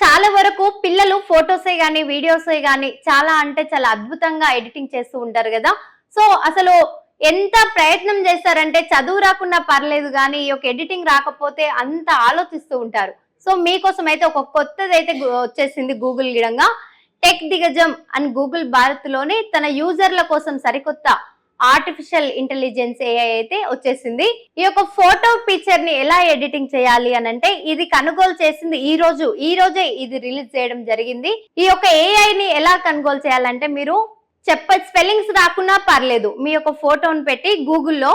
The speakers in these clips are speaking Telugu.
చాలా వరకు పిల్లలు ఫోటోసే గానీ వీడియోసే గానీ చాలా అంటే చాలా అద్భుతంగా ఎడిటింగ్ చేస్తూ ఉంటారు కదా. సో అసలు ఎంత ప్రయత్నం చేస్తారంటే చదువు రాకున్నా పర్లేదు కానీ ఈ యొక్క ఎడిటింగ్ రాకపోతే అంత ఆలోచిస్తూ ఉంటారు. సో మీకోసం అయితే ఒక కొత్తదైతే వచ్చేసింది గూగుల్ గిడంగా. టెక్ దిగ్గజం అని గూగుల్ భారత్ లోని తన యూజర్ల కోసం సరికొత్త ఆర్టిఫిషియల్ ఇంటెలిజెన్స్ ఏఐ అయితే వచ్చేసింది. ఈ యొక్క ఫోటో పిక్చర్ ని ఎలా ఎడిటింగ్ చేయాలి అని అంటే ఇది కొనుగోలు చేసింది ఈ రోజే ఇది రిలీజ్ చేయడం జరిగింది. ఈ యొక్క ఏఐ ని ఎలా కొనుగోలు చేయాలంటే మీరు స్పెల్లింగ్స్ రాకున్నా పర్లేదు, మీ యొక్క ఫోటోని పెట్టి గూగుల్లో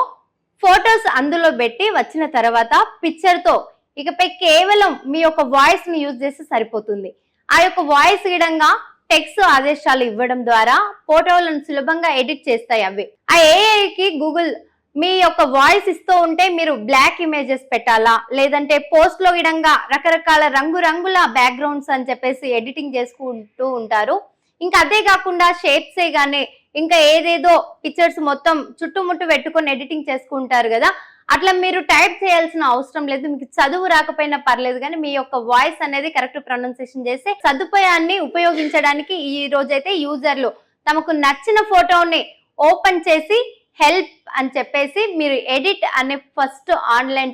ఫోటోస్ అందులో పెట్టి వచ్చిన తర్వాత పిక్చర్ తో ఇకపై కేవలం మీ యొక్క వాయిస్ ని యూజ్ చేస్తే సరిపోతుంది. ఆ యొక్క వాయిస్ విధంగా టెక్స్ట్ ఆదేశాలు ఇవ్వడం ద్వారా ఫోటోలను సులభంగా ఎడిట్ చేస్తాయి అవి. ఆ ఏఐకి గూగుల్ మీ యొక్క వాయిస్ ఇస్తూ ఉంటే మీరు బ్లాక్ ఇమేజెస్ పెట్టాలా, లేదంటే పోస్ట్ లో విధంగా రకరకాల రంగురంగుల బ్యాక్గ్రౌండ్స్ అని చెప్పేసి ఎడిటింగ్ చేసుకుంటూ ఉంటారు. ఇంకా అదే కాకుండా షేప్సే గానీ ఇంకా ఏదేదో పిక్చర్స్ మొత్తం చుట్టుముట్టు పెట్టుకొని ఎడిటింగ్ చేసుకుంటారు కదా. అట్లా మీరు టైప్ చేయాల్సిన అవసరం లేదు. మీకు చదువు రాకపోయినా పర్లేదు కానీ మీ యొక్క వాయిస్ అనేది కరెక్ట్ ప్రొనౌన్సియేషన్ చేసే సదుపాయాన్ని ఉపయోగించడానికి ఈ రోజైతే యూజర్లు తమకు నచ్చిన ఫోటోని ఓపెన్ చేసి హెల్ప్ అని చెప్పేసి మీరు ఎడిట్ అనే ఫస్ట్ ఆన్లైన్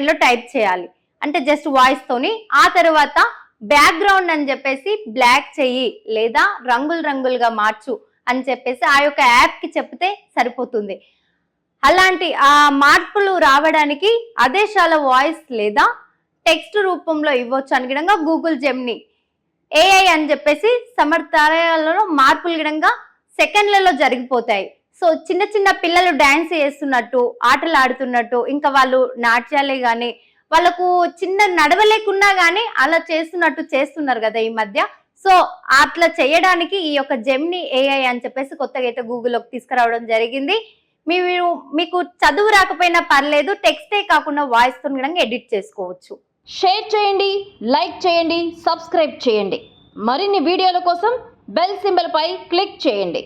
లో టైప్ చేయాలి. అంటే జస్ట్ వాయిస్ తోని ఆ తర్వాత బ్యాక్గ్రౌండ్ అని చెప్పేసి బ్లాక్ చెయ్యి లేదా రంగులుగా మార్చు అని చెప్పేసి ఆ యొక్క యాప్ కి చెప్తే సరిపోతుంది. అలాంటి ఆ మార్పులు రావడానికి ఆదేశాల వాయిస్ లేదా టెక్స్ట్ రూపంలో ఇవ్వచ్చు అని గిడంగా గూగుల్ జెమిని ఏఐ అని చెప్పేసి సమర్థాలయాలలో మార్పులు గిడంగా సెకండ్లలో జరిగిపోతాయి. సో చిన్న పిల్లలు డాన్స్ చేస్తున్నట్టు, ఆటలు ఆడుతున్నట్టు, ఇంకా వాళ్ళు నాట్యాలే గాని వాళ్ళకు చిన్న నడవలేకున్నా గానీ అలా చేస్తున్నట్టు చేస్తున్నారు కదా ఈ మధ్య. సో అట్లా చేయడానికి ఈ యొక్క జెమిని ఏఐ అని చెప్పేసి కొత్తగా అయితే గూగుల్లోకి తీసుకురావడం జరిగింది. మీకు చదువు రాకపోయినా పర్లేదు, టెక్స్టే కాకుండా వాయిస్ తో కూడా ఎడిట్ చేసుకోవచ్చు. షేర్ చేయండి, లైక్ చేయండి, సబ్స్క్రైబ్ చేయండి. మరిన్ని వీడియోల కోసం బెల్ సింబల్ పై క్లిక్ చేయండి.